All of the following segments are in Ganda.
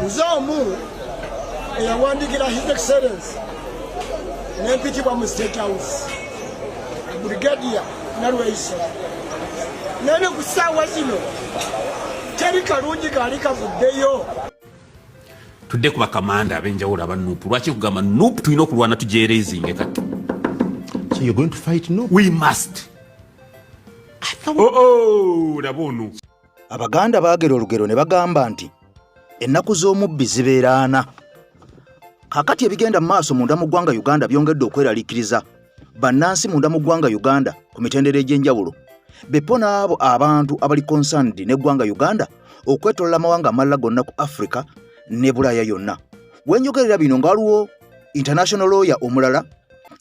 Nzomu eyawandikira His Excellency n'empitibwa mu State House Brigadier Nalweisa naye ku ssaawa zino teri kalungi kaali kavuddeyo. Tudde ku bakamanda ab'enjawulo aba Nuupu. Lwaki kugamba Nuupu tulina okulwana tujereezinge kati? So you're going to fight Nuupu? We must. Oh, Rabonu. Abaganda baagera olugero ne bagamba nti ennaku z'omubbi zibeera ana. Kakati ebigenda mu maaso munda mu ggwanga Uganda byongedde okweraliikiriza bannansi munda mu ggwanga Uganda ku mitendera egy'enjawulo. Beppo n'abo abantu abali concerned n'eggwanga Uganda okwetolola amawanga amalala gonna ku Africa ne Bulaaya yonna. Wenjogerera bino ng'aliwo international lawyer omulala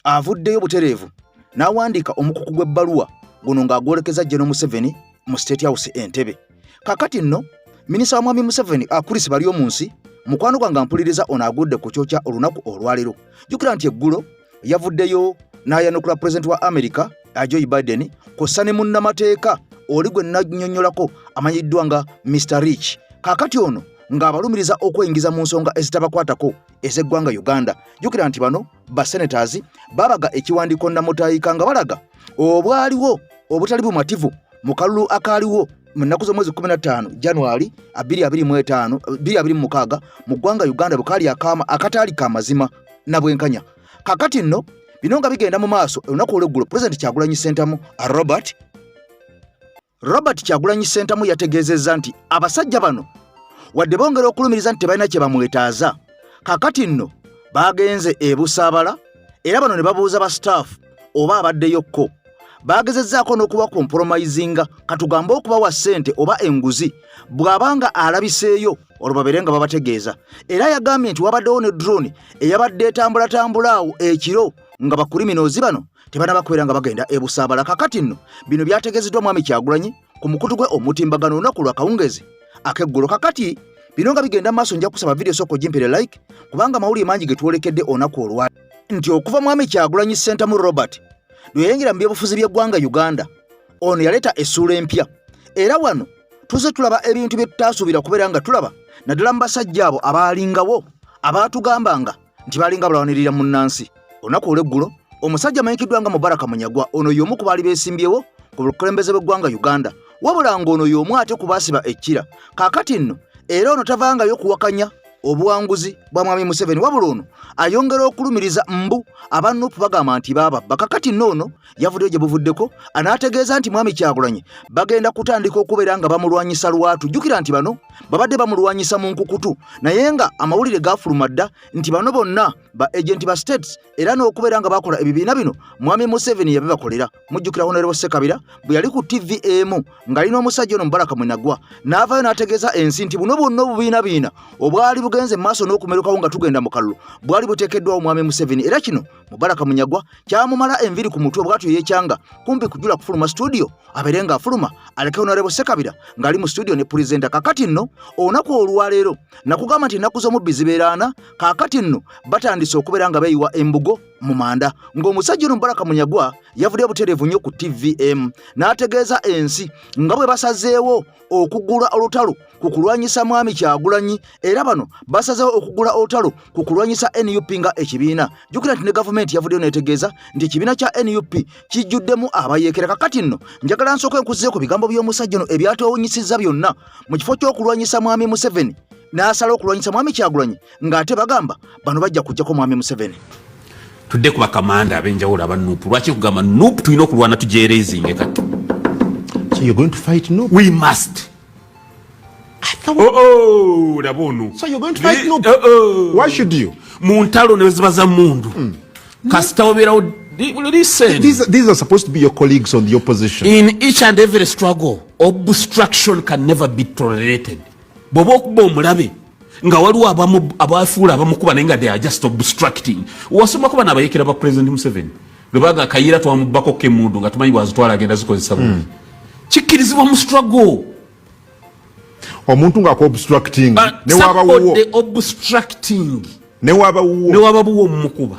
avuddeyo butereevu n'awandiika omukuku gw'ebbaluwa guno ng'agwolekeza General Museveni mu State House Entebbe. Kakati nno minisita wa Mwami Museveni akulisi bali omu nsi mukwano gwange mpuliriza ono agudde ku kyokya olunaku olwaleero. Jjukira nti eggulo yavuddeyo n'ayanukula President wa America Joe Biden kw'ossa ne munnamateeka oli gwe nannyonnyolako amanyiddwa nga Mr. Rich. Kakati ono ng'abalumiriza okweyingiza mu nsonga ezitabakwatako ez'eggwanga Uganda. Jjukira nti bano basenators babaga ekiwandiiko nnamutayika nga balaga obwaliwo obutali bumativu mu kalulu akaaliwo mu nnaku z'omwezi 15 January 2026 mu ggwanga Uganda bukaali akataali ka mazima na bwenkanya. Kakati nno bino nga bigenda mu maaso olunaku olw'eggulo President Kyagulanyi Ssentamu Robert Kyagulanyi Ssentamu yategeezezza nti abasajja bano wadde bongera okulumiriza nti tebalina kye bamwetaaza, kakati nno bagenze e Busaabala era bano ne babuuza ba staff oba abaddeyokko. Bagezezzaako n'okuba compromisinga katugambe okubawa ssente oba enguzi bw'abanga alabiseeyo olwo babeere nga babategeeza. Era yagambye nti wabaddewo ne drone eyabadde etambulatambula awo ekiro nga bakuliminozi bano tebanabakwera nga bagenda e Busaabala. Kakati nno bino byategeezeddwa Mwami Kyagulanyi ku mukutu gwe omutimbagano olunaku lwa kawungezi ak'eggulo. Kakati bino nga bigenda maaso nja kusaba video soko jimpere like kubanga mawulire mangi ge twolekedde onaku olwa nti okuva Mwami Kyagulanyi Ssentamu Robert lwe yayingira mu byobufuzi by'eggwanga Uganda ono yaleeta essuula empya. Era wano tuze tulaba ebintu bye tutaasuubira kubeera nga tulaba naddala mu basajja abo abaalingawo abaatugambanga nti balinga balwanirira munnansi. Olunaku olw'eggulo omusajja amanyikiddwa nga Mubaraka Munyagwa ono y'omu ku baali beesimbyewo ku bukulembeze bw'eggwanga Uganda, wabula ng'ono y'omu ate ku baasiba ekkira. Kaakati nno era ono tavangayo kuwakanya obuwanguzi bwa Mwami Museveni, wabula ono ayongera okulumiriza mbu aba Nuupu bagamba nti bababba. Kakati nno yavuddeyo gye buvuddeko anaategeeza nti Mwami Kyagulanyi bagenda kutandika okubeera nga bamulwanyisa lwatu. Jjukira nti bano babadde bamulwanyisa mu nkukutu naye nga amawulire gaafuluma dda nti bano bonna ba agenti ba states era n'okubeera nga bakola ebibiina bino Mwami Museveni yabibakolera. Mujjukira Honorable Ssekabira bwe yali ku TVM ng'alina omusajja ono Mubaraka Munyagwa n'avaayo n'ategeeza ensi nti buno bwonna obubiinabiina obwali bugenze maaso n'okumerukawo nga tugenda mu kalulu bwali buteekeddwawo Mwami Museveni. Era kino Mubaraka Munyagwa kyamumala enviri ku mutwe bw'atyo yeekyanga kumpi kujula kufuluma studio abeere ng'afuluma aleke Honorable Ssekabira ng'ali mu studio ne pulezenta. Kakati nno olunaku olwaleero nakugamba nti ennaku z'omubbi zibeera ana. Kakati nno batandise okubeera nga beeyiwa embugo mu manda ng'omusajja ono Mubaraka Munyagwa yavuddeyo butereevu nnyo ku TVM n'ategeeza ensi nga bwe basazeewo okugula olutalo ku kulwanyisa Mwami Kyagulanyi, era bano basazeewo okugula olutalo ku kulwanyisa NUP nga ekibiina. Jjukira nti ne gavumenti yavuddeyo n'etegeeza nti ekibiina kya NUP kijjuddemu abayeekera. Kakati nno njagala nsooke nkuzize ku bigambo by'omusajja ono ebyatowonyisizza byonna mu kifo ky'okulwanyisa Mwami Museveni n'asala okulwanyisa Mwami Kyagulanyi ng'ate bagamba bano bajja kujjako Mwami Museveni. Tudde ku bakamanda ab'enjawulo aba Nuupu. Lwaki kugamba Nuupu tulina okulwana tujereezinge kati? So you're going to fight Nuupu? We must. Rabonu. So you're going to fight Nuupu? Why should you? Mu ntalo ne ziba za mundu. Kasita obeerawo. Listen. These are supposed to be your colleagues on the opposition. In each and every struggle, obstruction can never be tolerated. Bw'oba okuba omulabe nga waliwo abafuula abamukuba naye nga they are just obstructing. Wasoma kuba n'abayeekera ba President Museveni bwe baga akayira twamubbako k'emmundu nga tumanyi bwazitwala agenda zikozesa bubi. Kikkirizibwa mu struggle. Omuntu ng'ako-obstructing ne wabawuwo. Ne wabawuwo omukuba.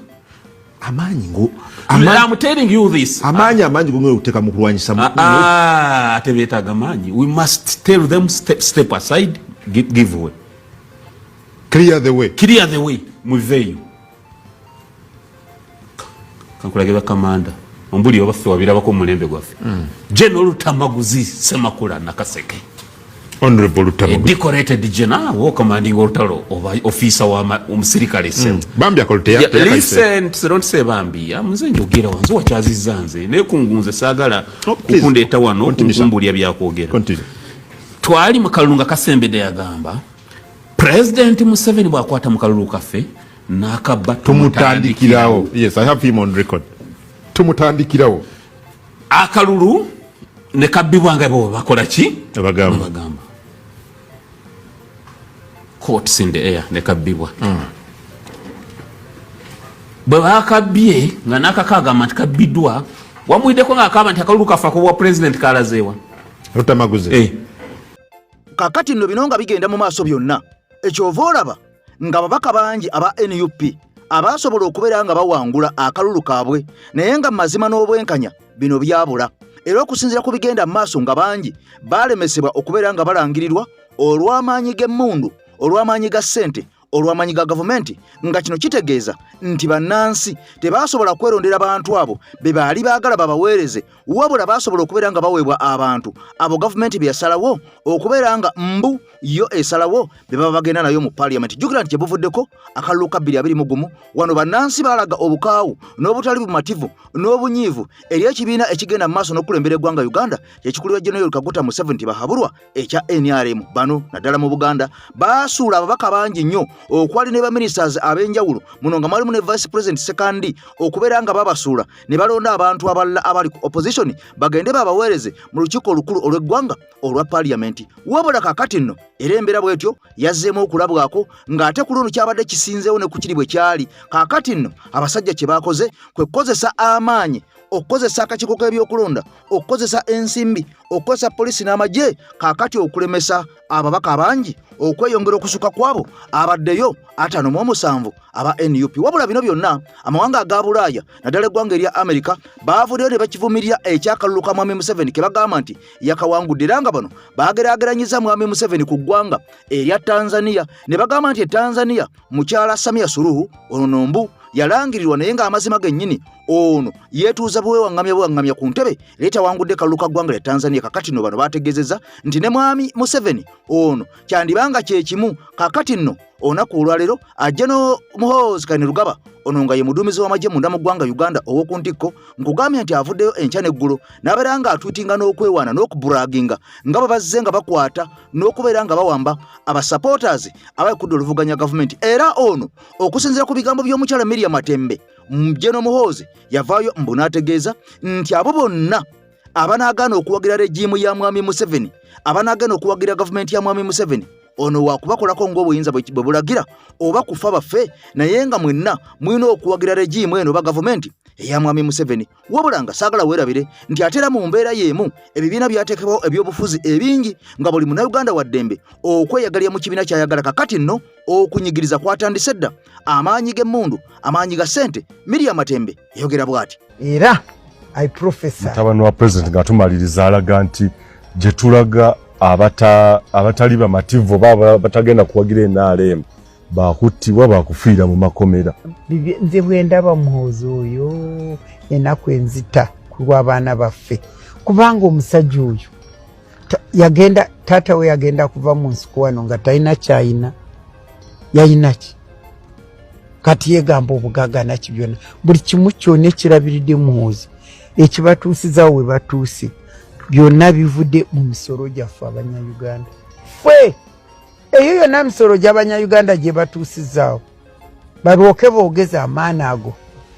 Amaanyi ngo. I'm telling you this. Amaanyi gongera okuteeka mu kulwanyisa mu. Ate beetaaga amaanyi. We must tell them step aside, give way. Clear the way. Muveyo. Kankulagira kamanda. Ombuli obaffe wabirabako mulembe gwaffe. General Tamaguzi Semakula Nakaseke. Honorable Tamaguzi. Decorated general wo commanding olutalo officer wa omusirikale sem. Bambi akolte Listen, don't say Bambi. Amuze njogera wanzu wakyazizanze. Ne kungunze sagala kukundeeta wano kumbulya byakwogera. Continue. Twali mu kalunga Kasembede yagamba President Museveni bwakwata mu kalulu kaffe n'akabba tumutandikirawo. Yes, I have him on record. Tumutandikirawo. Akalulu ne kabbibwanga bo bakola ki? Bagamba. Courts in the air ne kabbibwa. Bwe bakabbye nga nakakagamba nti kabbidwa wamwideko ng'akaba nti akalulu kafa ku bwa president kalazeewa. Rutamaguze. Kakati nno bino nga bigenda mu maaso byonna ekyova olaba nga babaka bangi aba NUP abasobola okubeera nga bawangula akalulu kaabwe naye nga mazima n'obwenkanya bino byabula era okusinziira ku bigenda mu maaso nga bangi balemesebwa okubeera nga balangirirwa olw'amaanyi g'emmundu olw'amaanyi ga ssente olw'amaanyi ga gavumenti nga kino kitegeeza nti bannansi tebasobola kwerondera abantu abo be baali baagala babaweereze wabula basobola okubeera nga baweebwa abantu abo gavumenti bye yasalawo okubeera nga mbu yo esalawo be baba bagenda nayo mu parliament. Jjukira nti kyebuvuddeko akalulu ka 2021 wano bannansi baalaga obukaawu n'obutali bumativu n'obunyiivu eri ekibiina ekigenda mu maaso n'okulembera eggwanga Uganda kyekikulirwa General Kaguta Museveni bahabulwa ekya NRM. Bano naddala mu Buganda baasuula ababaka bangi nnyo okwali ne baministers ab'enjawulo muno nga mwalimu ne vice president sekandi okubeera nga babasuula ne balonda abantu abalala abali ku opposition bagende babaweereze mu lukiiko olukulu olw'eggwanga olwa parliament. Wabula kakati nno era embeera bwetyo yazzeemu okulabwako ng'ate ku luno kyabadde kisinzeewo ne ku kiri bwe kyali. Kakati nno abasajja kye baakoze kwe kukozesa amaanyi okukozesa akakiiko k'ebyokulonda okukozesa ensimbi okukozesa polisi n'amagye kakati okulemesa ababaka abangi okweyongera okusuka kwabo abaddeyo 57 aba NUP. Wabula bino byonna amawanga aga Bulaaya naddala eggwanga erya Amerika baavuddeyo ne bakivumirira ekyakalulu ka Mwami Museveni ke bagamba nti yakawangudde era nga bano baageraageranyiza Mwami Museveni ku ggwanga erya Tanzania ne bagamba nti Tanzania mukyala Samia Suluhu ono nombu yalangirirwa naye ng'amazima gennyini ono yeetuuza bwewangamya ku ntebe leeta wangudde kalulu ka ggwanga lya Tanzania. Kakati nno bano baategeezezza nti ne Mwami Museveni ono kyandibanga kye kimu. Kakati nno olunaku olwaleero ajja n'Muhoozi Kainerugaba ono nga ye muduumizi w'amagye munda mu ggwanga Uganda ow'oku ntikko nkugambye nti avuddeyo enkya n'eggulu n'abeera nga atwitinga n'okwewaana n'okuburaginga nga bwe bazze nga bakwata n'okubeera nga bawamba abasupporters abayikudde oluvuganya gavumenti. Era ono okusinziira ku bigambo by'omukyala Miriam Matembe General Muhoozi yavaayo mbu n'ategeeza nti abo bonna abanaagaana okuwagira regimu ya Mwami Museveni abanaagaana okuwagira gavumenti ya Mwami Museveni ono wakubakolako ng'obuyinza bwe bulagira oba kufa baffe naye nga mwenna mulina okuwagira regimu eno ba gavumenti eya Mwami Museveni. Wabula nga saagala weerabire nti atera mu mbeera y'emu ebibiina byateekebwaho eby'obufuzi ebingi nga buli munnayuganda wa ddembe okweyagalira mu kibiina ky'ayagala. Kakati nno okunyigiriza kwatandise dda amaanyi g'emmundu amaanyi ga ssente. Miriam Matembe yogera bw'ati era I professor mutabani wa president ng'atumaliriza alaga nti gye tulaga abatali bamativu baba batagenda kuwagira NRM bakuttibwa bakufiira mu makomera. Nze bwe ndaba Muhoozi oyo ennaku enzita ku lw'abaana baffe kubanga omusajja oyo yagenda taata we yagenda kuva mu nsiko wano nga talina kyayina yayina ki kati yegamba obugagana ki byonna buli kimu kyonna ekirabiridde Muhoozi ekibatuusizaawo we batuuse byonna bivudde mu misolo gyaffe abanyayuganda ffe eyo yonna misolo gy'abanyayuganda gye batuusizaawo balwoke boogeza amaani ago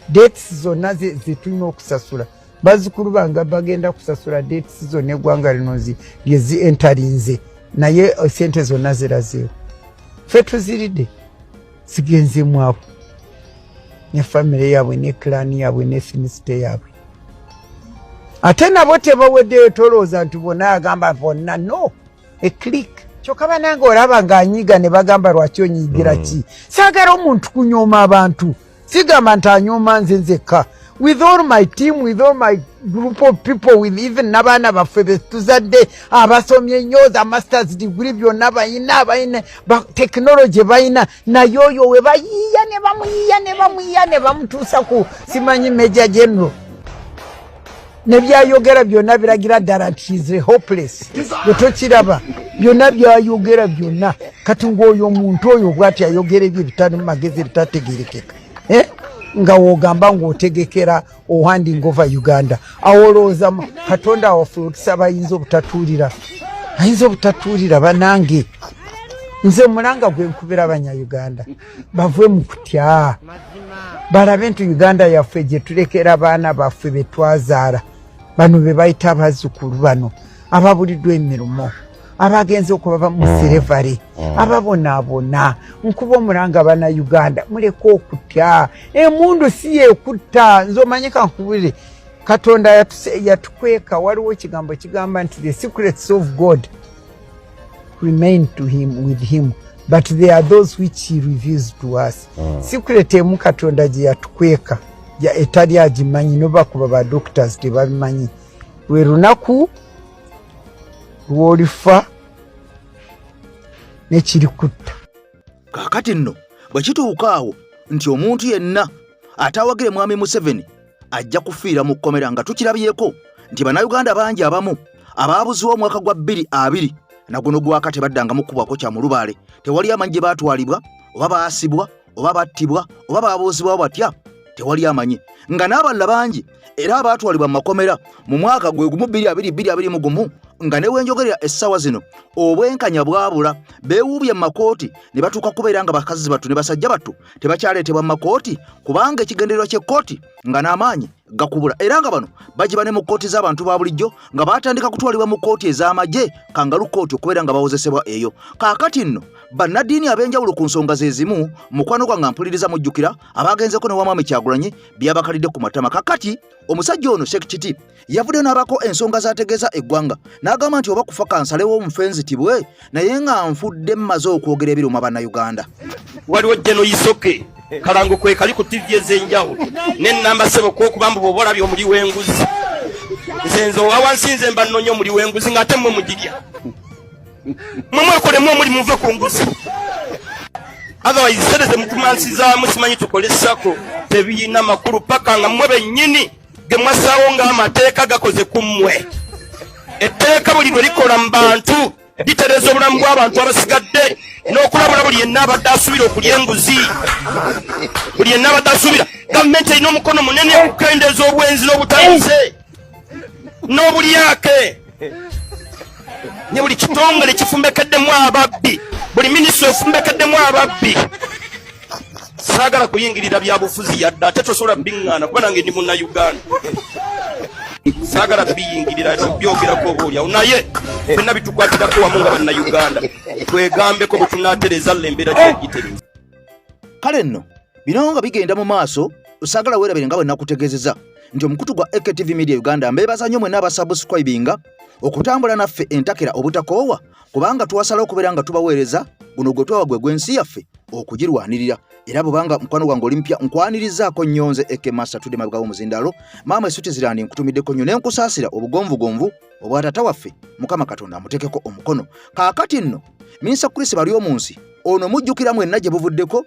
dates zonna zetulina okusasula bazzukulu bange bagenda kusasula dates zonna eggwanga lino lyezi entalinze naye sente zonna zirazeewo ffe tuziridde zigenzemu abo ne famire yaabwe ne klani yaabwe ne finisite yaabwe ate nabo tebaweddeyo tolooza nti bonna agamba bonna no a click kyokka banange olaba ng'anyiga ne bagamba lwaki onyigira ki saagala omuntu kunyooma abantu sigamba nti anyooma nze nzekka with all my team, with all my group of people, with even n'abaana baffe betuzadde abasomye nnyo za masters degree byonna bayina technology bayina naye oyo we bayiiya ne bamutuusa ku simanyi Major General ne byayogera byonna biragira ddala nti is hopeless tokiraba byonna byayogera byonna kati ng'oyo omuntu oyo bw'ati ayogera ebyo bitali mu magezi bitategerekeka nga wogamba ng'otegekera handing over Uganda awolooza Katonda waffe otusaba ayinza obutatuulira banange nze mulanga gwe nkubira abanyayuganda bavwe mu kutya balabe nti Uganda yaffe gye tulekera abaana baffe be twazaala bano be bayita abazzukulu bano ababuliddwa emirimu abagenze okuba mu serevale ababonaabona nkuba omulanga bana Uganda muleke okutya emundu si yekutta nze omanye kankubire Katonda yatukweka waliwo ekigambo kigamba nti the secrets of God remain to him with him but there are those which he reveals to us secret emu Katonda gye yatukweka etali agimanyi nobakuba ba doctors tebabimanyi lwe lunaku lw'olifa n'ekirikutta kaakati nno bwe kituuka awo nti omuntu yenna atawagira mwami Museveni ajja kufiira mu kkomera nga tukirabyeko nti bannayuganda bangi abamu abaabuzibwa omwaka gwa 2020 na guno gwaka tebaddangamu kubwako kya mu Lubaale tewali amanyi gye baatwalibwa oba baasibwa oba battibwa oba baabuuzibwa batya tewali amanyi nga n'abalala bangi era abaatwalibwa mu makomera mu mwaka gwe gumu 2021 nga ne wenjogerera essaawa zino obwenkanya bwabula beewuubye mu makooti ne batuuka kubeera nga bakazi battu ne basajja battu tebakyaleetebwa mu makooti kubanga ekigendererwa ky'ekkooti nga n'amaanyi gakubula era nga bano bagiba ne mu kkooti z'abantu ba bulijjo nga baatandika kutwalibwa mu kkooti ez'amagye kangalu kkooti okubeera nga bawozesebwa eyo kaakati nno bannaddiini ab'enjawulo ku nsonga ze zimu mukwano gwange mpuliriza mujjukira abagenzeko ne wamwami Kyagulanyi byabakalidde ku matama kakati omusajja ono Sekititi yavudde n'abako ensonga z'ategeeza eggwanga n'agamba nti oba kufa kansalewo omufenzitibwe naye nga nfudde mmaze okwogera ebiruma bannayuganda waliwo jjeno Isoke kalango kwe kali ku TV ez'enjawulo n'ennamba sebo kw'okubamba bw'olabye omuli w'enguzi nze wawansinze mba nnoonya omuli w'enguzi ng'ate mmwe mugirya mmwe mwekolemu omuli muve ku nguzi otherwise sereze mutumansizaamu simanyi tukole sako tebiyina makulu paka nga mmwe bennyini ge mwasaawo ng'amateeka gakoze ku mmwe etteeka buli lwe likola mu bantu litereeza obulamu bw'abantu abasigadde n'okulabula buli yenna abadde asuubira okulya enguzi buli yenna abadde asuubira gavumenti erina omukono munene okukendeeza obwenzi n'obutabuze n'obulyake ne buli kitongole kifumbekeddemu ababbi buli minisitule efumbekeddemu ababbi saagala kuyingirira byabufuzi yadde ate tosobola biŋŋaana kuba nange ndi munnayuganda saagala biyingirira byogerako obaolyawo naye fenna bitukwatirako wamu nga bannayuganda twegambeko bwe tunaatereza lembeera gyegitereza kale nno bino nga bigenda mu maaso saagala weerabire nga bwe nakutegeezeza nti omukutu gwa AKTV Media Uganda mbeebaza nnyo mwenna abasubscribinga okutambula naffe entakera obutakoowa kubanga twasala okubeera nga tubaweereza guno gwe twawa gwe gw'ensi yaffe okugirwanirira era bwebanga mukwano gwange oli mpya nkwanirizaako nnyonze ekemasa tudde mabega w'omuzindaalo maama esuti zirandi nkutumiddeko nnyo nenkusaasira obugonvugonvu obwa taata waffe mukama katonda amuteekeko omukono kaakati nno minisita Chris Baryomunsi ono mujjukira mwenna gye buvuddeko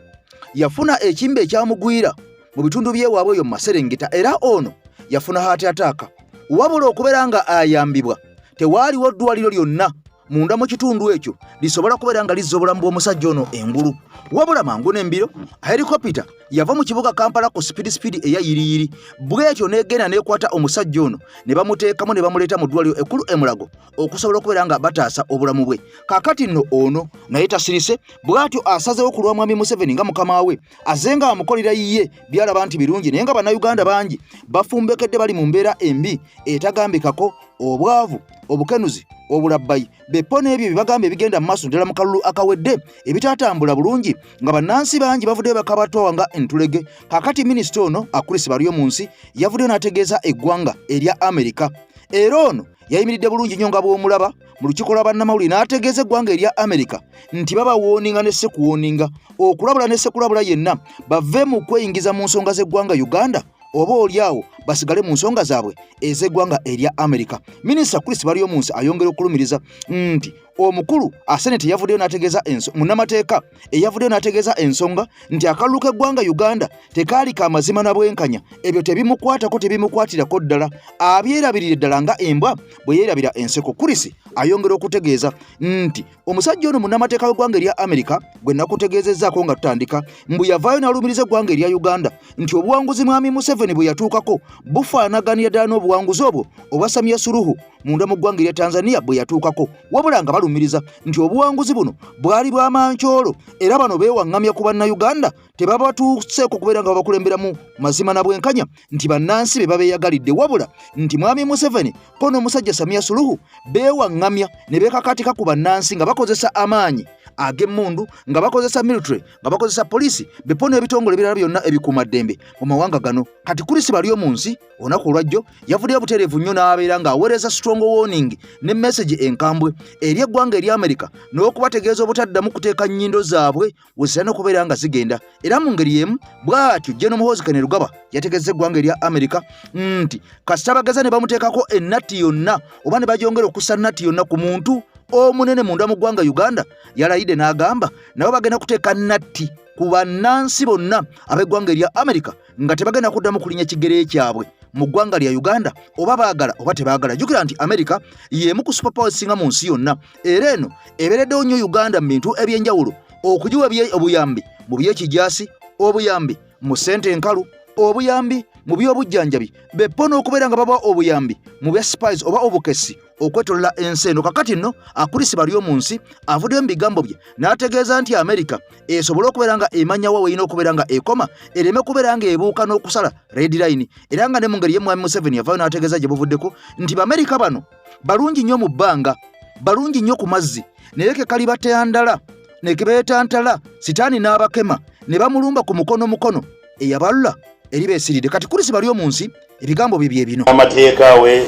yafuna ekimbe ekyamugwira mu bitundu by'ewaabwe eyo mu Maserengeta era ono yafuna haati ataaka wabula okubeera nga ayambibwa tewaaliwo ddwaliro lyonna munda mu kitundu ekyo lisobola kubeera nga lizza obulamu bw'omusajja ono engulu wabula mangu n'embiro helikopita yava mu kibuga Kampala ku speed eya yiriyiri bw'etyo n'egenda n'ekwata omusajja ono ne bamuteekamu ne bamuleeta mu ddwaliro ekkulu e Mulago okusobola okubeera nga bataasa obulamu bwe kaakati nno ono naye tasirise bw'atyo asazeewo ku lwa mwami Museveni nga mukama we aze nga amukolera yiye byalaba nti birungi naye nga bannayuganda bangi bafumbekedde bali mu mbeera embi etagambikako obwavu obukenuzi obulabbayi beppo n'ebyo bibagamba ebigenda mu maaso ddala mu kalulu akawedde ebitaatambula bulungi nga bannansi bangi bavuddeyo bakabatwawa nga entulege kaakati minisita ono Chris Baryomunsi yavuddeyo n'ategeeza eggwanga erya Amerika era ono yayimiridde bulungi nnyo nga bw'omulaba mu lukiiko lwa bannamawulire n'ategeeza eggwanga erya Amerika nti babawooninga ne sekuwooninga okulabula ne sekulabula yenna bave mu kweyingiza mu nsonga z'eggwanga Uganda oba oliawo basigale mu nsonga zaabwe ez'eggwanga erya Amerika. Minisita Chris Baryomunsi ayongera okulumiriza nti omukulu aseneti yavuddeyo n'ategeeza munnamateeka eyavuddeyo n'ategeeza ensonga nti akalulu k'eggwanga Uganda tekaali ka mazima na bwenkanya, ebyo tebimukwatako tebimukwatirako ddala, abyerabirire ddala nga embwa bwe yeerabira enseko. Chris ayongera okutegeeza nti omusajja ono munnamateeka w'eggwanga erya Amerika gwe nakutegeezezzaako nga tutandika mbu yavaayo n'alumiriza eggwanga erya Uganda nti obuwanguzi mwami Museveni bwe yatuukako bufaanaganira ddala n'obuwanguzi obwo obwa Samia Suluhu munda mu ggwanga erya Tanzania bwe yatuukako, wabula nga balumiriza nti obuwanguzi buno bwali bwa mancoolo era bano beewaŋŋamya ku bannayuganda tebabatuuseeko kubeera nga babakulemberamu mazima na bwenkanya nti bannansi be babeeyagalidde, wabula nti mwami Museveni ko n'omusajja Samia Suluhu beewaŋŋamya ne beekakatika ku bannansi nga bakozesa amaanyi ag'emmundu, nga bakozesa military, nga bakozesa poliisi, bepo n'ebitongole ebirala byonna ebikuumaddembe mu mawanga gano. Kati Chris Baryomunsi olunaku olwajjo yavuddeyo butereevu nnyo n'abeera ng'aweereza strong warning ne message enkambwe eri eggwanga erya Amerika n'okubategeeza obutaddamu kuteeka nnyindo zaabwe wezisana okubeera nga zigenda. Era mu ngeri y'emu bw'atyo General Muhoozi Kainerugaba yategeeza eggwanga erya Amerika nti kasita bageza ne bamuteekako ennatti yonna oba ne bagyongera okussa nnatti yonna ku muntu omunene munda mu ggwanga Uganda, yalayidde n'agamba nabo bagenda kuteeka nnatti ku bannansi bonna ab'eggwanga erya Amerika nga tebagenda kuddamu kulinya kigere kyabwe mu ggwanga lya Uganda oba baagala oba tebaagala. Jjukira nti Amerika y'emu ku superpower esinga mu nsi yonna, era eno ebeereddewo nnyo Uganda mu bintu eby'enjawulo okugiwa obuyambi mu by'ekijaasi, obuyambi mu ssente enkalu, obuyambi mu by'obujjanjabi, bepo n'okubeera nga babawa obuyambi mu bya spies oba obukesi okwetolola ensi eno. Kakati nno Chris Baryomunsi avuddeyo mu bigambo bye n'ategeeza nti Amerika esobole okubeera nga emanyawo weyina okubeera nga ekoma ereme kubeera nga ebuuka n'okusala red line, era nga ne mu ngeri ye mwami Museveni yavaayo n'ategeeza gye buvuddeko nti Bamerika bano balungi nnyo mu bbanga, balungi nnyo ku mazzi, naye ke kali bateyandala ne ke beetantala sitaani n'abakema ne bamulumba ku mukono eyabalula eri beesiridde. Kati Chris Baryomunsi ebigambo bye bye bino. Amateeka we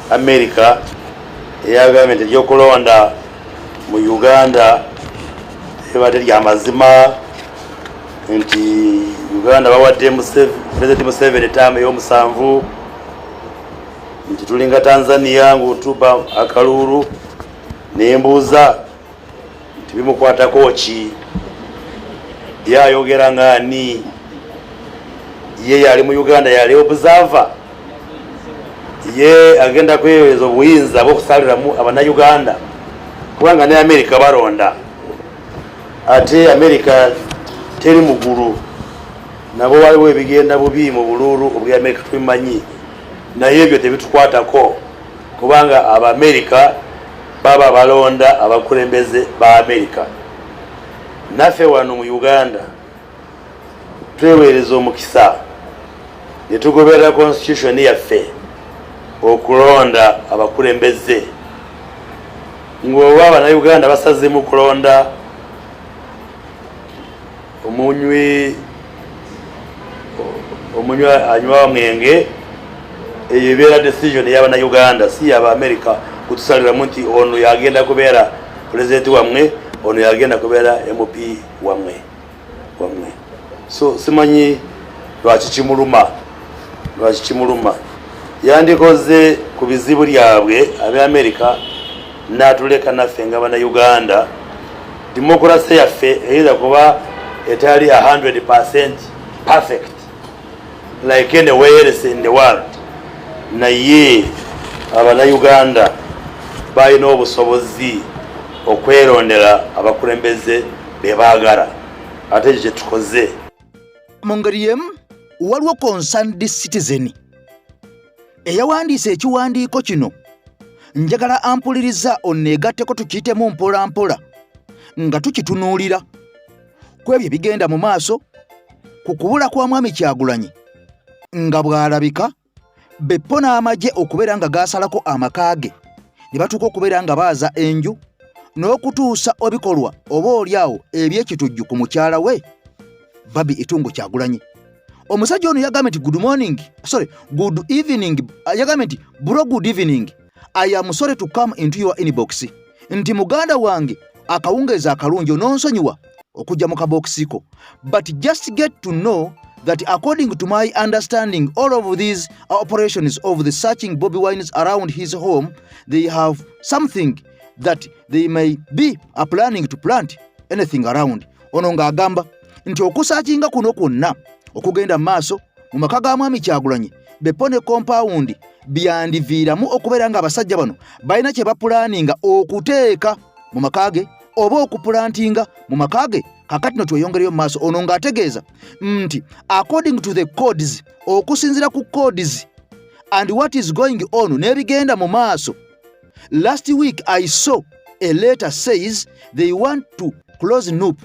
Amerika eya gavumenti egy'okulonda mu Uganda ebadde lya mazima nti Uganda bawadde President Museveni etaama ey'omusanvu nti tulinga Tanzania ng'otuba akalulu, nembuuza nti bimukwatako ki, yayogera ng'ani, ye yali mu Uganda yali observer, ye agenda kweweeza obuyinza bw'okusaliramu abannayuganda kubanga ne Amerika balonda, ate Amerika teri mugulu, nabo waliwo ebigenda bubi mu bululu obwa Amerika tubimanyi, naye ebyo tebitukwatako kubanga Abamerika baba balonda abakulembeze ba Amerika. Naffe wano mu Uganda tweweereza omukisa ne tugoberera constitution yaffe okulonda abakulembeze, ng'oba Abannayuganda basazeemu kulonda omunywi anywa mwenge, eyo ebeera decision y'Abannayuganda si y'Abamerika kutusaliramu nti ono yagenda kubeera pulezidenti wammwe, ono yagenda kubeera MP wammwe. So simanyi lwaki kimuluma, yandikoze ku bizibu lyabwe ab'Amerika n'atuleka naffe nga Bannayuganda. Democracy yaffe eyinza kuba etali 100% perfect like anywhere else in the world, naye Abannayuganda balina obusobozi okwerondera abakulembeze be baagala, ate ekyo kye tukoze. Mu ngeri y'emu waliwo concerned citizen eyawandiisa ekiwandiiko kino, njagala ampuliriza onneegatteko tukiyitemu mpola mpola nga tukitunuulira ku ebyo bigenda mu maaso ku kubula kwa mwami Kyagulanyi nga bw'alabika bepo n'amagye okubeera nga gaasalako amaka ge ne batuuka okubeera nga baaza enju n'okutuusa ebikolwa oba oliawo eby'ekitujju ku mukyala we Babi Itungo Kyagulanyi. Omusajja ono yagambye nti good evening, yagambye nti bro, good evening, I am sorry to come into your inbox, nti muganda wange akawungeeza akalungi ononsonyiwa okujja mu kabokisiko, but just get to know that according to my understanding, all of these operations of the searching Bobi Wine around his home, they have something that they may be planning to plant anything around. Ono ng'agamba nti okusachinga kuno kwonna okugenda maaso mu maka ga Mwami Kyagulanyi Bepone compound byandiviiramu okubeera nga abasajja bano balina kye bapulaninga okuteeka mu makage oba okupulantinga mu makage. Kakati no tweyongereyo maaso. Ono ng'ategeeza nti according to the codes, okusinzira ku codes and what is going on n'ebigenda mu maaso. Last week I saw a letter says they want to close NUP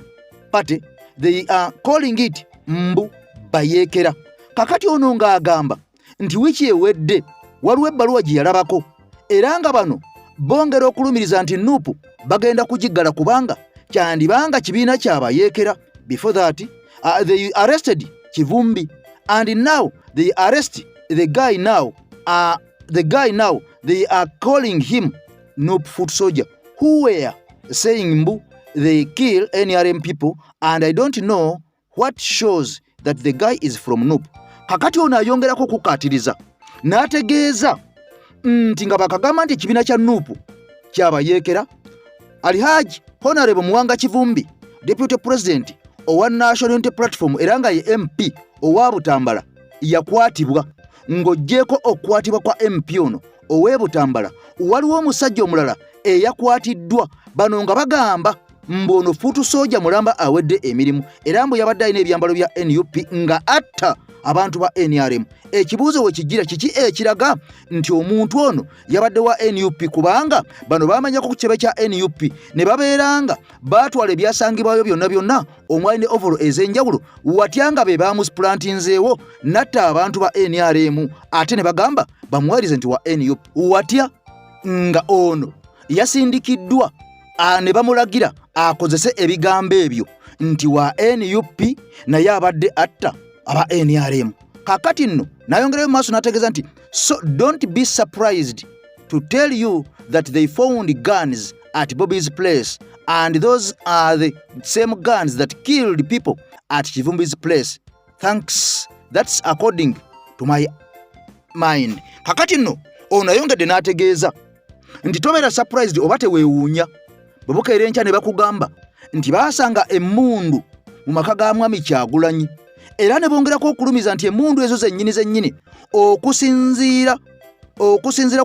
party. They are calling it Mbu Bayekera. Kakati ono ng'agamba nti wiki ewedde waliwo ebbaluwa gye yalabako era nga bano bongera okulumiriza nti NUP bagenda kugiggala kubanga kyandibanga kibiina kyabayekera. Before that they arrested Kivumbi and now they arrest the guy now they are calling him NUP foot soldier who were saying Mbu they kill NRM people and I don't know what shows that the guy is from NUP. Kakati ono ayongerako kukatiriza n'ategeeza nti nga bakagamba nti ekibiina kya NUP kyabayekera. Alhaji Honorable Muwanga Kivumbi, Deputy President owa National Unity Platform era nga ye MP owa Butambala, yakwatibwa. Ng'oggyeko okukwatibwa kwa MP ono ow'e Butambala, waliwo omusajja omulala eyakwatiddwa. Bano nga bagamba mbono futu soja mulamba awedde emirimu era mbu yabadde alina ebyambalo bya NUP nga atta abantu ba NRM. Ekibuuzo we kijira kiki ekiraga nti omuntu ono yabadde wa NUP kubanga bano bamanyako ku kibe kya NUP ne babeeranga batwala ebyasangibwayo byonna omwali ne ovolo ez'enjawulo watyanga be bamusplantinzeewo natta abantu ba NRM ate ne bagamba bamuwalize nti wa NUP. Watya nga ono yasindikiddwa ne bamulagira akozese ebigambo ebyo nti wa NUP naye abadde atta aba NRM. Kakati nno nayongerayo maaso n'ategeeza nti so don't be surprised to tell you that they found guns at Bobby's place and those are the same guns that killed people at Kivumbi's place. Thanks. That's according to my mind. Kakati nno ono ayongedde n'ategeeza nti tobeera surprised oba teweewuunya bwe bukeera enkya ne bakugamba nti baasanga emmundu mu maka ga Mwami Kyagulanyi era ne bongerako okulumiza nti emmundu ezo zennyini okusinziira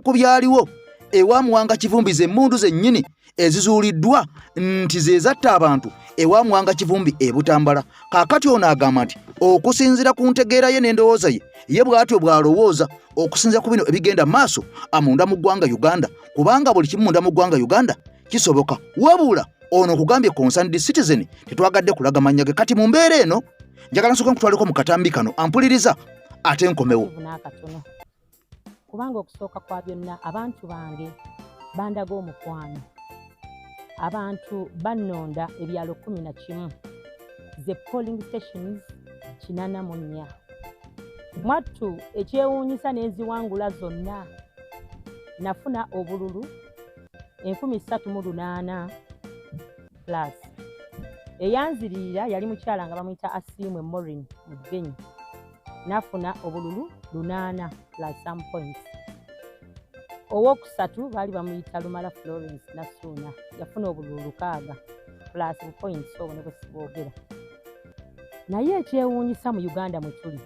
ku byaliwo ewa Muwanga Kivumbi z'emmundu zennyini ezizuuliddwa nti ze zatta abantu ewa Muwanga Kivumbi e Butambala. Kaakati ono agamba nti okusinziira ku ntegeera ye n'endowooza ye bw'atyo bw'alowooza okusinziira ku bino ebigenda maaso amunda mu ggwanga Uganda kubanga buli kimu munda mu ggwanga Uganda kisoboka. Wabula ono kugambye concerned citizen tetwagadde kulaga mannya ge. Kati mu mbeera eno njagala nsooka nkutwaleko mu katambi kano ampuliriza ate nkomewo. Kubanga okusooka kwa byonna abantu bange bandaga omukwano, abantu bannonda ebyalo 11 ze polling stations 84 mwattu ekyewuunyisa n'enziwangula zonna nafuna obululu 38 plus. Eyanzirira yali mukyala nga bamuyita Asimwe Morin Mugenyi nafuna obululu 8 plus some points. Owokusatu baali bamuyita Lumala Florence Nasuuna yafuna obululu 6 plus points obone bwe siboogera. Naye ekyewuunyisa mu Uganda mwe tuli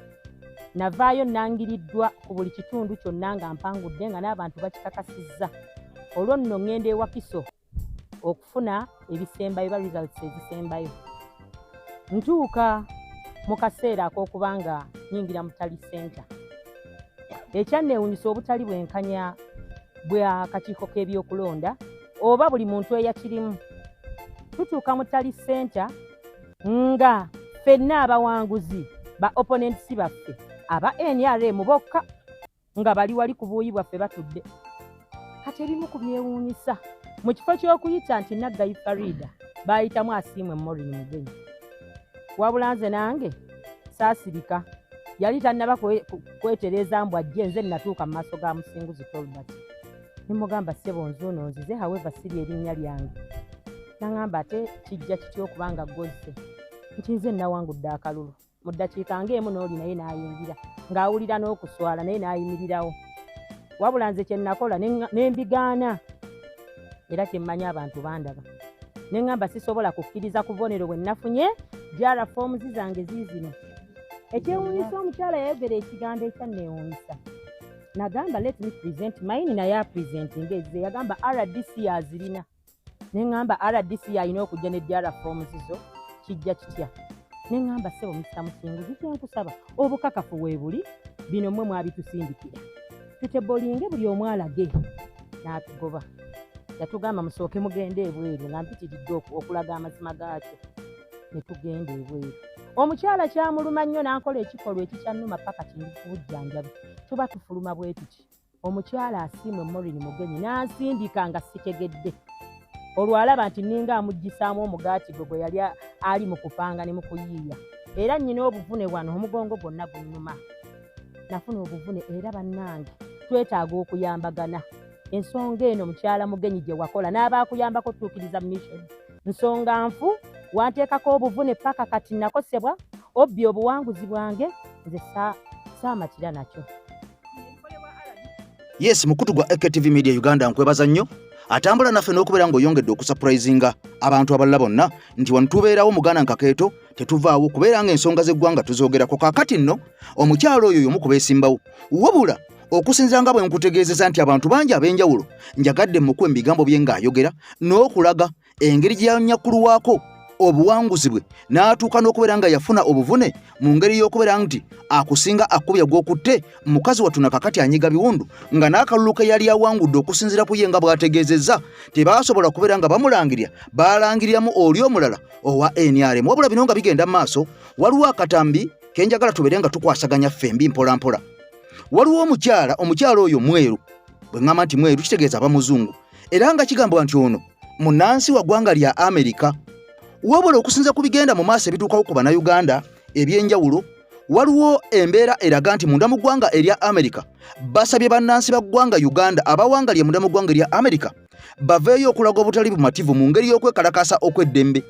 navaayo nangiriddwa ku buli kitundu kyonna nga mpangudde nga n'abantu bakikakasizza. Olwo nno ngende ewa Kiso okufuna ebisembayo ba results ezisembayo. Ntuuka mu kaseera ak'okubanga nyingira mu Tally Center. Ekyanneewuunyisa obutali bwenkanya bwa kakiiko k'ebyokulonda oba buli muntu eyakirimu. Tutuuka mu Tally Center nga ffenna abawanguzi ba opponents baffe aba NRM bokka nga bali wali ku buuyi bwaffe batudde. Kati ebimu ku byewuunyisa mu kifo ky'okuyita nti Naggayi Farida baayitamu Asimwe Morin Mugenyi. Wabula nze nange saasirika yali tannaba kwetereza mbw ajje nze natuuka mu maaso ga Musinguzi Tolbert. Nimugamba ssebo nzuuno nzize however siri erinnya lyange. Nangamba ate kijja kitya okubanga gozze nti nze nawangudde akalulu. mu ddakiika ng'emu n'oli naye n'ayingira ng'awulira n'okuswala naye n'ayimirirawo wabula nze kye nakola ne mbigaana era kyemmanyi abantu bandaba ne ŋŋamba sisobola kukkiriza kubonero bwe nafunye jara forms zange ziizino ekyewuunyisa omukyala yayogera ekigambo ekyanneewuunyisa nagamba let me present mine naye apresenting ezize yagamba RDC azirina ne ŋŋamba RDC alina okujja ne jara forms zo kijja kitya ne ŋŋamba ssebo Mr. Musinguzi kyenkusaba obukakafu weebuli bino mmwe mwabitusindikira tutebolinge buli omu alage n'atugoba yatugamba musooke mugende ebweru nga mpitiridde okulaga amazima gaakyo ne tugenda ebweru omukyala kyamuluma nnyo n'akola ekikolwa ekikyannuma paka kindi ku bujjanjabi tuba tufuluma bwe tuti omukyala asiimwe Maureen Mugenyi n'ansindika nga sitegedde olwo alaba nti ninga amuggisaamu omugaati gwe yali ali mu kupanga ne mu kuyiiya era nnyina obuvune wano omugongo gwonna gunnuma nafuna obuvune era bannange twetaaga okuyambagana ensonga eno mukyala Mugenyi gye wakola n'abaakuyambako tuukiriza mission nsonga nfu wanteekako obuvune paka kati nakosebwa obbye obuwanguzi bwange nze saamatira nakyo. Yes, mukutu gwa AKTV Media Uganda nkwebaza nnyo atambula naffe n'okubeera ng'oyongedde okusupurizinga abantu abalala bonna nti wano tubeerawo muganda nkakeeto tetuvaawo kubeera ng'ensonga z'eggwanga tuzoogerako kaakati nno omukyalo oyo y'omu ku beesimbawo wabula okusinziira nga bwe nkutegeezeza nti abantu bangi ab'enjawulo njagadde mukuwa ebigambo bye ng'ayogera n'okulaga engeri gye yanyakkuluwaako obuwanguzi bwe n'atuuka n'okubeera nga yafuna obuvune mu ngeri y'okubeera nti akusinga akubya gw'okutte mukazi watuna kakati anyiga biwundu nga n'akalulu ke yali awangudde okusinziira ku ye nga bw'ategeezezza tebaasobola kubeera nga bamulangirira baalangiriramu oli omulala owa NRM wabula bino nga bigenda mu maaso waliwo akatambi ke njagala tubeere nga tukwasaganya ffembi mpolampola waliwo omukyala oyo mweru bwe ŋŋamba nti mweru kitegeeza abamuzungu era nga kigambwa nti ono munnansi wa ggwanga lya Amerika wabula okusinza ku bigenda mu maaso ebituukawo ku bannayuganda eby'enjawulo waliwo embeera eraga nti munda mu ggwanga erya Amerika basabye bannansi ba ggwanga Uganda abawangalye munda mu ggwanga erya Amerika baveeyo okulaga obutali bumativu mu ngeri y'okwekalakasa okw'eddembe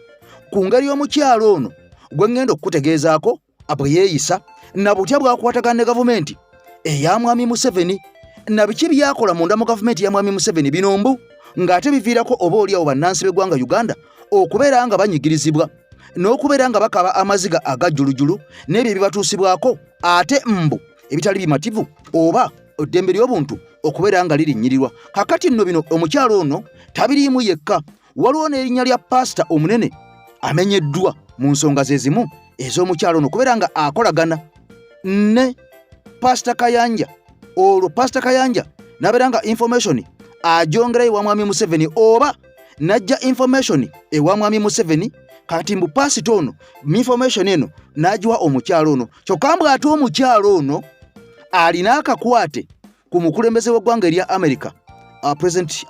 ku ngeri y'omukyalo ono gwe ŋŋenda okukutegeezaako bwe yeeyisa na butya bwakwatagana ne gavumenti eya Mwami Museveni na biki byakola munda mu gavumenti ya Mwami Museveni bino mbu ng'ate biviirako oba oliawo bannansi b'eggwanga Uganda okubeera nga banyigirizibwa n'okubeera nga bakaba amaziga agajjulujulu n'ebyo ebibatuusibwako ate mbu ebitali bimativu oba eddembe ly'obuntu okubeera nga lirinnyirirwa kakati nno bino omukyalo ono tabiriimu yekka waliwo n'erinnya lya pasita omunene amenyeddwa mu nsonga ze zimu ez'omukyalo ono okubeera nga akolagana ne pasita Kayanja olwo pasita Kayanja n'abeera nga information ajongerayo ewa Mwami Museveni oba najja information ewa Mwami Museveni kati mbu pasita ono information eno n'agiwa omukyalo ono kyokka mbw ate omukyalo ono alina akakwate ku mukulembeze w'eggwanga erya America President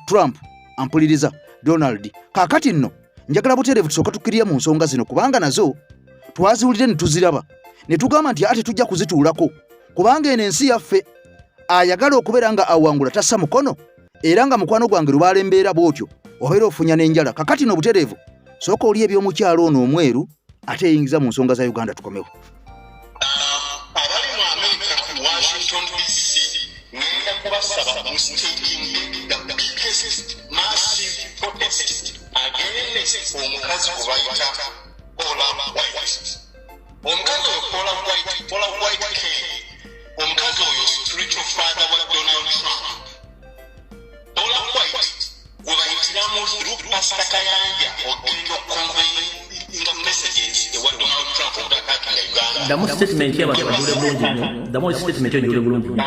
Trump ampuliriza Donald kakati nno njagala butereevu tusooka tukkirira mu nsonga zino kubanga nazo twaziwulire ne tuziraba ne tugamba nti ate tujja kuzituulako kubanga eno ensi yaffe ayagala okubeera nga awangula tassa mukono era nga mukwano gwange lubaala embeera bw'otyo obeera ofunya n'enjala kakati no butereevu sooka oli eby'omukyalo ono omweru ate eyingiza mu nsonga za Uganda tukomewo. Abali mu America ku Washington DC ngenda kubasaba mu stadium the biggest massive protest against omukazi gwe bayita Paula White. Omukazi oyo Paula White omukazi oyo spiritual father wa Donald Trump. Paula White gwe bayitiramu through Pastor Kayanja ogenda okukonveyinga messages ewa Donald Trump obutakkakira Uganda. Damu statement y'abantu bajule bulungi nnyo. Damu statement yo jule bulungi nnyo.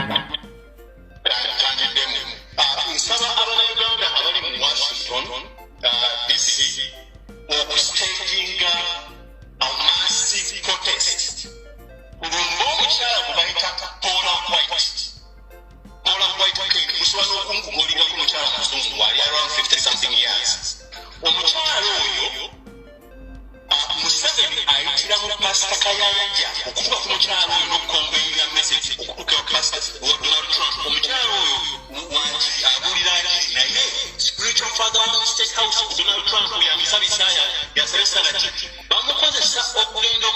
Nsaba abannayuganda abali mu Washington DC okustaginga a massive protest kulumba omukyala gwe bayita Paula White. Paula White musobola okungugulira ku mukyala muzungu ali around 50 something years. Omukyala oyo Museveni ayitira mu Pastor Kayanja okuva ku mukyala oyo n'okukonveyinga message okutuuka Pastor Donald Trump. Omukyala oyo wangi abulira naye spiritual father of State House Donald Trump yamusabisa yasabisa nti bamukozesa okugenda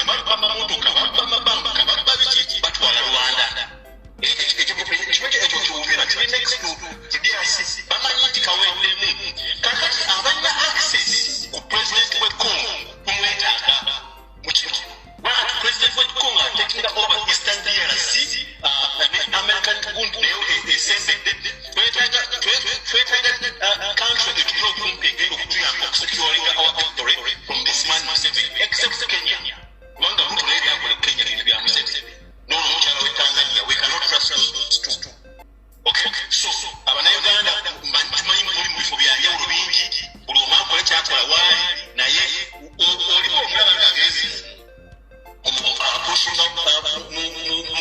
bamamotoka bamabanka babiki batwala Rwanda ekyo kyogera kiri next to DRC bamanyi nti kawendemu kakati abanya access ku president we Congo kumwetaaga mukino watu president we Congo taking over Eastern DRC American gundu nayo esembedde twetaaga country ekiro kumpi okutuyamba okusecuringa our territory from this man Museveni except Kenya wanga mtu lady yako Kenya ni bya Museveni no mchana we Tanzania we cannot trust those two okay so abana Uganda manyi muri mufo bya yawuro bingi buli omako ekyakola wali naye oliwo omulaba ngagezi pushing up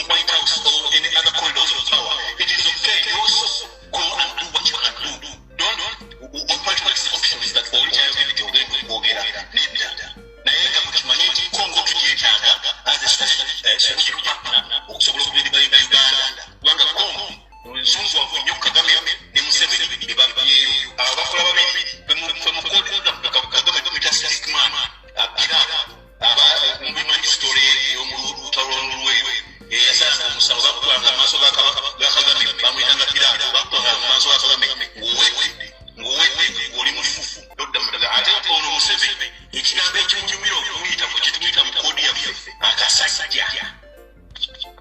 White House or any other corridors of power. It is okay. You also go and do what you can do. Don't politics options that all child will get need that. Nayenga kuchimanya Congo tukietaga as a strategic partner okusobola okubirira Uganda. Wanga Congo nzungu wa Kagame ne Museveni ebabye abakola babiri bemukode Kagame domita stick man abira mubimanyi story y'omulutalo yasanga omusawo bakwanga amaaso ga Kagame bamuyitanga Pirato bakwanga amaaso ga Kagame nguwedde oli mufufu ate ono Museveni ekigambo ekimunyumira okumuyita kitumuyita mu kodi yaffe akasajja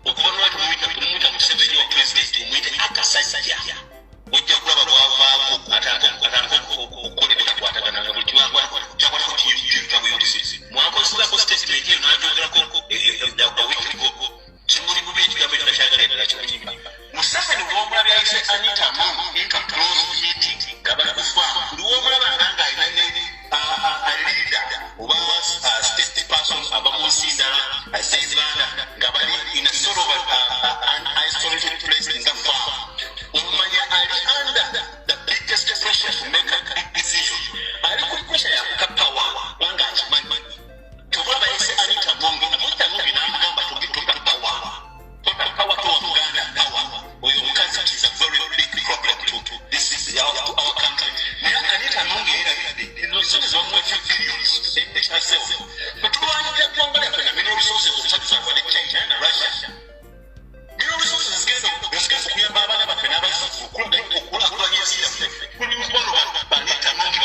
okuva lwaki tumuyita Museveni wa president omuyite akasajja ojja kulaba bwavaako atanga okukolera ekyakwatagana nga buli kyakwatako kiyutabuyutisi mwakozesako statement eyo n'ajogerako awikirigo kimuli bubi ekigambo ekyo takyagala eddala kimunyimira Museveni olw'omulaba yayise Anita Among into close meeting nga bali kufa olw'omulaba nga alina leader oba state person abamunsindala asizibanda nga bali in a sort of an isolated place in the farm omumanya ali under the biggest pressure to make a big decision ali ku pressure ya kapawa wanga akimanyi tubulaba yayise Anita Among n'amugamba tugituka power to Uganda power oyo mukazi is a very big problem to this is our country naye Anita Among era resources of what billions in herself but why you get one better than mineral resources of such as China and Russia mineral resources get kuya baba na bapena basi kula nyesi ya kuni mbono Anita Among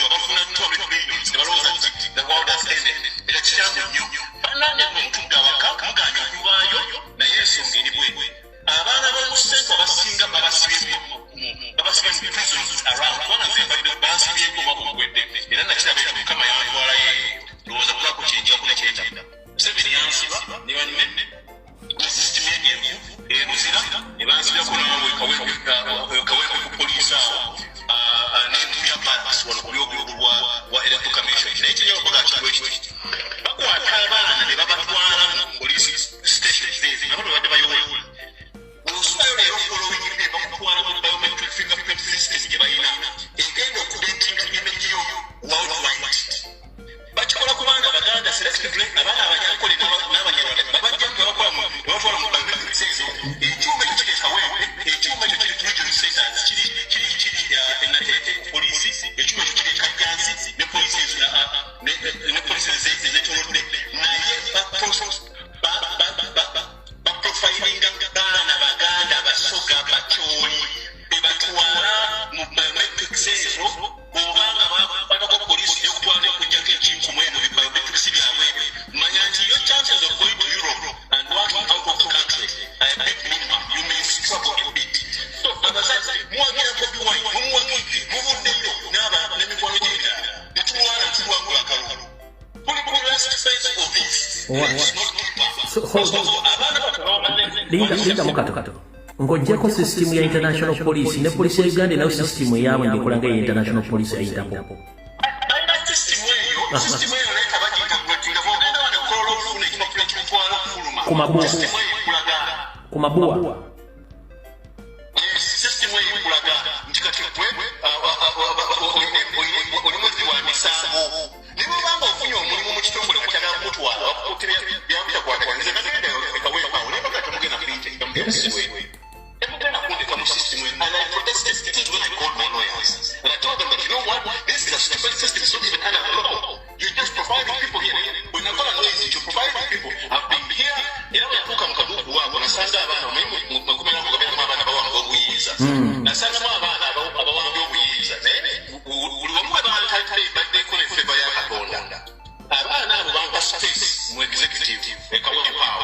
bafuna 200 billions the world has ended ila kishambo nyo banane muntu ndawaka muganya kubayo na Yesu ngeni bwe abana ba Museveni basinga babasibye prisons around one of them basibye ko bagwedde era nakirabe kama yatwala ye loza kula ku kinjira kuna kyenda Museveni yansiba ne banne system ye muzira ne bansibya ko nawe kawe ku police ne ya pass wala ku yobulwa wa electoral commission ne kinyo baga kibwe bakwata abana ne babatwala mu police station abantu badde bayowe usuyo lero following the bakwala mu biometric fingerprint system je bayina egenda okudentinga image yo worldwide bakikola ku baana Baganda selectively abana abanyankole n'abanyarwanda babajja bakola mu biometric system ekyuma kiri kawewe ekyuma kiri regional centers kiri police ekyuma kiri kajansi ne police ne police zetolodde naye profiling bana Baganda basoga bacholi bebatwala mu biometric system obanga batako police yokutwala kujjako ekintu mweno biometric byabwe manya nti your chances of going to Europe and working out of the country are a bit minimum. You may struggle a bit. So abazazi mwagira kobi wai mumwagiki mubuddeyo n'aba n'emikwano gy'enda netulwana ntulwangula akalulu kuli ku last phase of this Linda mukato ng'oggyako system ya international police ne police ya Uganda nayo system eyabwe ng'ekola nga international police eyitako system eyo leka bagiyita kuletinga bwogenda wano kolola olufuna ekimapula kimutwala okufuluma ku mabuwa system eyo ekulaga nti kati gwe oli muzi wa misango niba obanga ofunye omulimu mu kitongole kukyagala kumutwala byabitakwataganiza kagenda ekaweepawo naye bagata mugenda kuyita emugenda kundeka mu system eyo and I protested when I called my lawyers and I told them that you know what, this is a stupid system, it's not even analytical. You're just providing people here when I've got a noise nasanga abaana mukumira mugabiramu abaana bawanga obuyinza nasangamu abaana abawanga obuyinza naye buli wamu abantadde baddeko ne feva ya katonda abaana abo bampa space mu executive ekawempaawo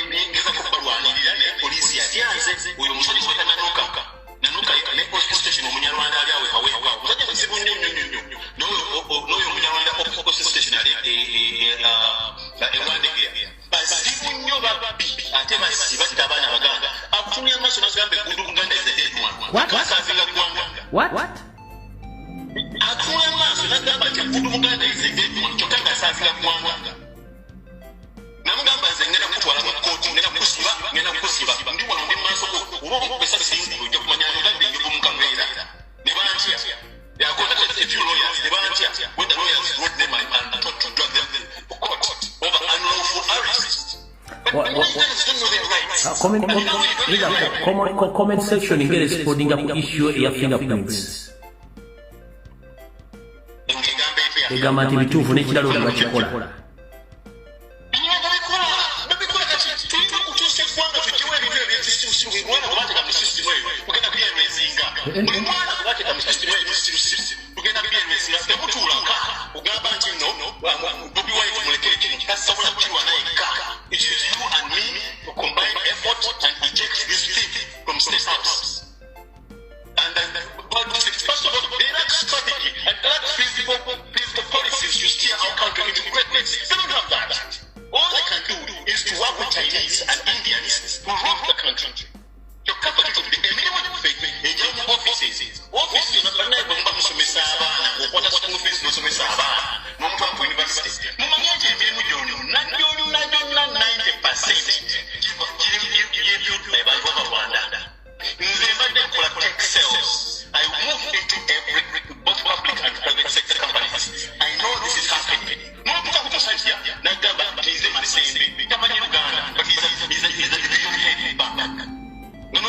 ningeza kubalwanirira naye poliisi yatyanze oyo omusajja wetananuka ne police station omunyarwanda ali awe kaweewa omusajja muzibu nnyo n'oyo omunyarwanda police station ali ewandegeya bazibu nnyo babbi ate basiba tte abaana abaganda akutumya amaaso nagamba eggudu buganda ezedeetwasazinga ggwanga akutumya amaaso nagamba nti eggudu buganda ezedeetwa kyokka ngaasazinga ggwanga namugamba nze ngenda kutwala mu kkooti ngenda kusiba ndi wano ndi maaso go oba okupesa singulu ojja kumanya ngadde enjovu mu kaveera ne bantya they are contacted a few lawyers ne bantya when the lawyers wrote them and thought to drag them to court over unlawful arrest. Comment section ingere responding ku issue ya fingerprints. Egamba nti bituufu n'ekirala oli bakikola. It is you and me to combine effort and eject this thief from State House. And but first of all, the right strategy and right physical policies to steer our country into greatness. They don't have that. All they can do is to work with Chinese and Indians to run the country. Your company to be a minimum fake, a young offices not a neighbor, Musumesaba, what a school fees, no Sumesaba, no university. Mumanya, 90%. Give you by Rwanda. I move into both public and private sector companies. I know this is happening. No, Nagaba is the same. Tamani Uganda, but he's a division head back. No,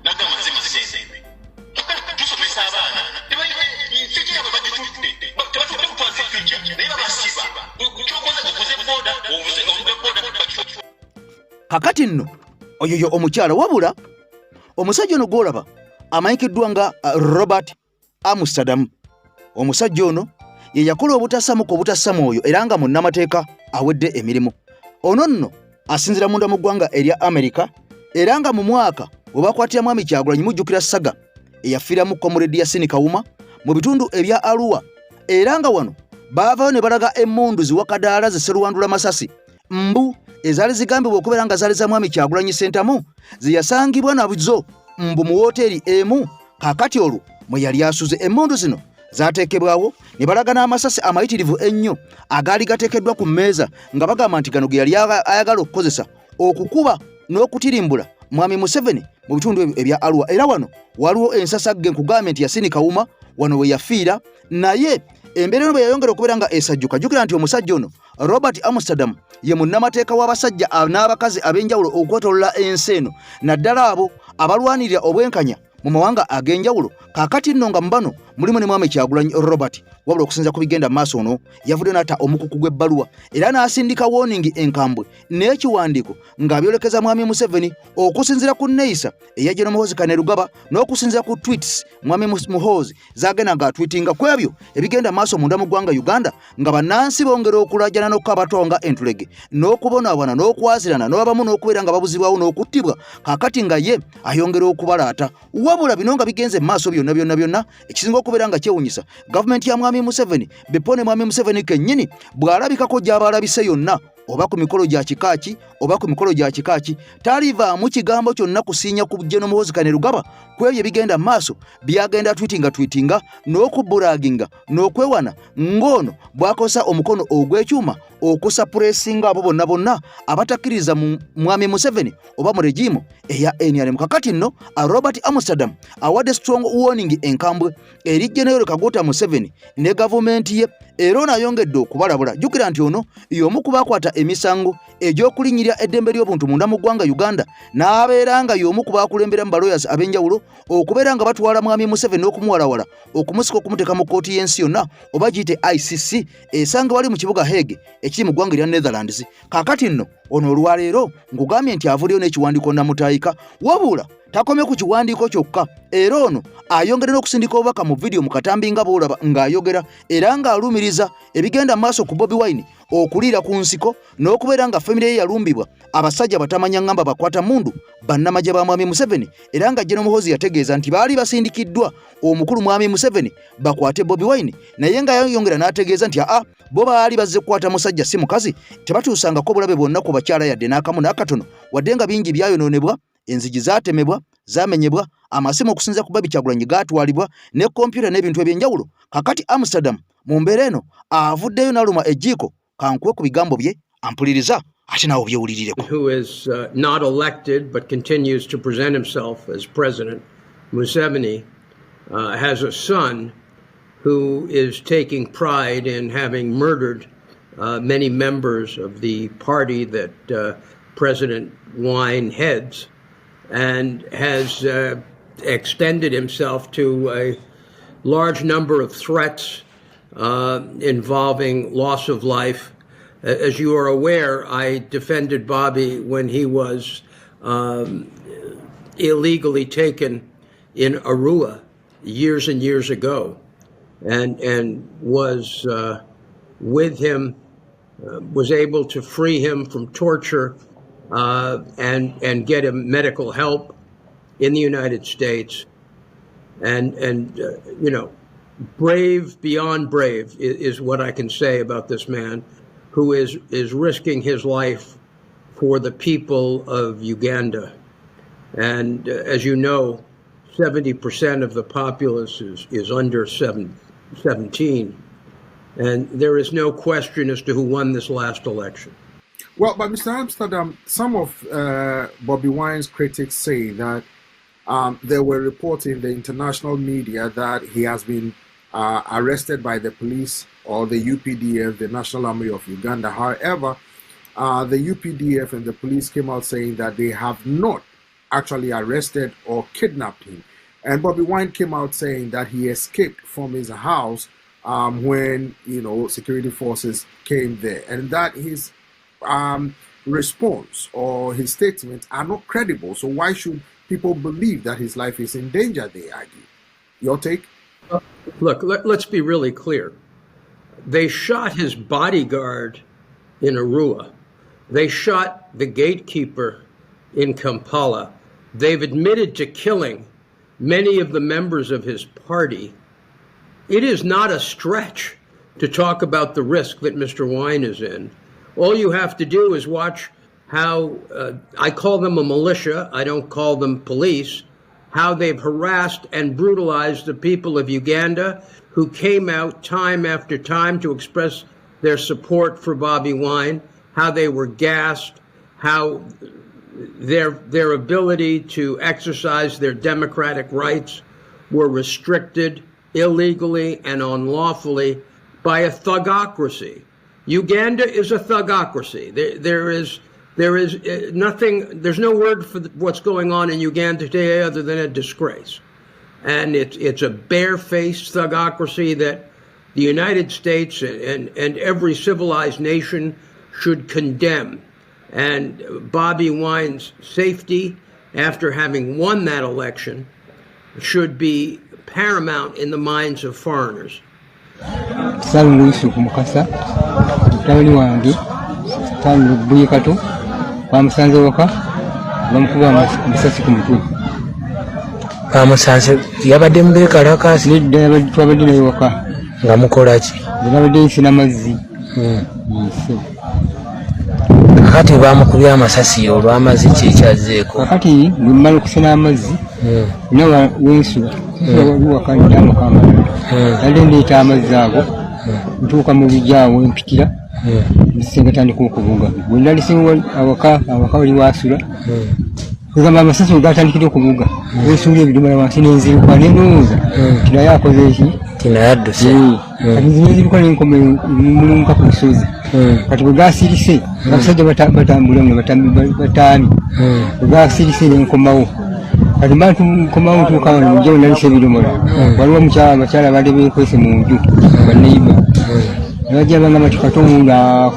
Nagama is the same. Kakati nno oyoyo omukyala wabula omusajja ono gwolaba amanyikiddwa nga Robert Amsterdam. Omusajja ono ye yakola obutasamuka obutassamwoyo era nga munnamateeka awedde emirimu. Ono nno asinzira munda mu ggwanga erya Amerika era nga mu mwaka we bakwatira Mwami Kyagulanyi mujjukira Ssaga eyafiiramu Comrade Yasin Kawuma mu bitundu ebya Arua era nga wano baavaayo ne balaga emmundu ziwakadaala ziserwandula masasi mbu ezaali zigambibwa okubeera nga zaali za Mwami Kyagulanyi Ssentamu zeyasangibwa nabuzo mbu mu wooteri emu. Kaakati olwo mwe yali asuze emmundu zino zaateekebwawo ne balaga n'amasasi amayitirivu ennyo agaali gateekeddwa ku mmeeza nga bagamba nti gano ge yali ayagala okukozesa okukuba n'okutirimbula Mwami Museveni mu bitundu ebya Arua. Era wano waliwo ensasagge nkugambye nti Yasin Kawuma wano we yafiira, naye embeera eno bwe yayongera okubeera nga esajjuka. Jjukira nti omusajja ono Robert Amsterdam ye munnamateeka w'abasajja n'abakazi ab'enjawulo okwetoolola ensi eno, naddala abo abalwanirira obwenkanya mu mawanga ag'enjawulo. Kaakati nno nga mu bano mulimu ne Mwami Kyagulanyi Robert, wabula okusinza ku bigenda maaso ono yavudde n'ata omukuku gw'ebbaluwa era n'asindika warning enkambwe n'ekiwandiiko ng'abyolekeza Mwami Museveni okusinzira ku neeyisa eya General Muhoozi Kainerugaba n'okusinzira ku tweets Mwami Muhoozi zagenda ng'atwitinga ku ebyo ebigenda maaso munda mu ggwanga Uganda, nga bannansi bongera okulajana n'okukabatwawo nga entulege n'okubonaabona n'okwazirana n'abamu n'okubeera nga babuzibwawo n'okuttibwa. Kaakati nga ye ayongera okubalaata, wabula bino nga bigenze maaso byonna ekisinga okubeera nga kyewunyisa gavumenti ya Mwami Museveni bepone Mwami Museveni kennyini bw'alabikako gy'aba alabise yonna, oba ku mikolo gya kikaaki oba ku mikolo gya kikaaki, talivaamu kigambo kyonna kusiinya ku General Muhoozi Kainerugaba ku ebyo ebigenda maaso byagenda twitinga n'okubulaaginga n'okwewana ng'ono bw'akozesa omukono ogw'ekyuma okusapuresinga abo bonna abatakkiriza mu Mwami Museveni oba mu regimu eya NRM. Kakati nno Robert Amsterdam awadde strong warning enkambwe eri General Kaguta Museveni ne gavumenti ye, era ono ayongedde okubalabula. Jjukira nti ono y'omu ku baakwata emisango egy'okulinnyirira eddembe ly'obuntu munda mu ggwanga Uganda, n'abeera nga y'omu ku baakulembera mu balawyers ab'enjawulo okubeera nga batwala Mwami Museveni n'okumuwalawala okumusika okumuteeka mu kkooti y'ensi yonna oba giyite ICC esanga wali mu kibuga Hague ekiri mu ggwanga erya Netherlands. Kaakati nno ono olwaleero ngugambye nti avuddeyo n'ekiwandiiko namutayika, wabula takome ku kiwandiiko kyokka, era ono ayongera n'okusindika obubaka mu vidiyo mu katambi nga boolaba ng'ayogera era ng'alumiriza ebigenda mu maaso ku Bobi Wine okuliira ku nsiko n'okubeera nga famire ye yalumbibwa abasajja batamanya ngamba bakwata mundu bannamagye ba Mwami Museveni, era nga General Muhoozi yategeeza nti baali basindikiddwa omukulu Mwami Museveni bakwate Bobi Wine, naye nga yayongera n'ategeeza nti bo baali bazze kukwata musajja si mukazi, tebatuusangako bulabe bwonna ku bakyala yadde n'akamu n'akatono, wadde nga bingi byayonoonebwa, enzigi zaatemebwa, zaamenyebwa, amasimu okusinza ku Baby Kyagulanyi gaatwalibwa ne kompyuta n'ebintu eby'enjawulo. Kakati Amsterdam mu mbeera eno avuddeyo n'aluma ejjiiko, kankuwe ku bigambo bye ampuliriza ate naawe byewulirireko. Who is not elected but continues to present himself as president, Museveni, has a son who is taking pride in having murdered many members of the party that President Wine heads, and has extended himself to a large number of threats involving loss of life. As you are aware, I defended Bobby when he was illegally taken in Arua years and years ago, and was with him, was able to free him from torture and get him medical help in the United States. And you know, brave beyond brave is what I can say about this man, who is risking his life for the people of Uganda. And as you know, 70% of the populace is under 17. And there is no question as to who won this last election. Well, but Mr. Amsterdam, some of Bobi Wine's critics say that they were reporting in the international media that he has been arrested by the police or the UPDF, the National Army of Uganda. However, the UPDF and the police came out saying that they have not actually arrested or kidnapped him. And Bobi Wine came out saying that he escaped from his house when, you know, security forces came there, and that his response or his statements are not credible. So why should people believe that his life is in danger, they argue? Your take? Look, let's be really clear. They shot his bodyguard in Arua. They shot the gatekeeper in Kampala. They've admitted to killing many of the members of his party. It is not a stretch to talk about the risk that Mr. Wine is in. All you have to do is watch how, I call them a militia, I don't call them police, how they've harassed and brutalized the people of Uganda who came out time after time to express their support for Bobi Wine, how they were gassed, how their ability to exercise their democratic rights were restricted illegally and unlawfully by a thugocracy. Uganda is a thugocracy. There is nothing, there's no word for what's going on in Uganda today other than a disgrace. And it's a barefaced thugocracy that the United States and every civilized nation should condemn. And Bobi Wine's safety after having won that election should be paramount in the minds of foreigners. Salungu Yusufu Mukasa, mutabani wange Salungu Kato bamusanze waka bamukuba amasasi ku mutwe. Bamusanze yabadde mu kalakasi nedda twabadde naye waka nga mukola ki? Yabadde nsina mazzi. Kakati bamukubye amasasi olw'amazzi kyekyazeeko. Kakati bwe mmala okusena amazzi nawa wensula wakandamu kamala nali ndeeta amazzi ago ntuuka mu bijaawo empikira nsenga tandika okubuga bwe nalisewo awaka wali wasula kugamba amasasi gatandikira okubuga wesuula ebidomala wansi nenziruka nenowooza tinaye akoze eki tinayadduse kati nenziruka nenkoma mulunka ku lusozi kati bwe gasirise abasajja batambula nga bataami bwe gasirise nenkomawo kati bantu nkomawo ntuuka wano njawo nalisa ebidomola waliwo abakyala baali beekwese mu nju baneiba bajja banga matukatonda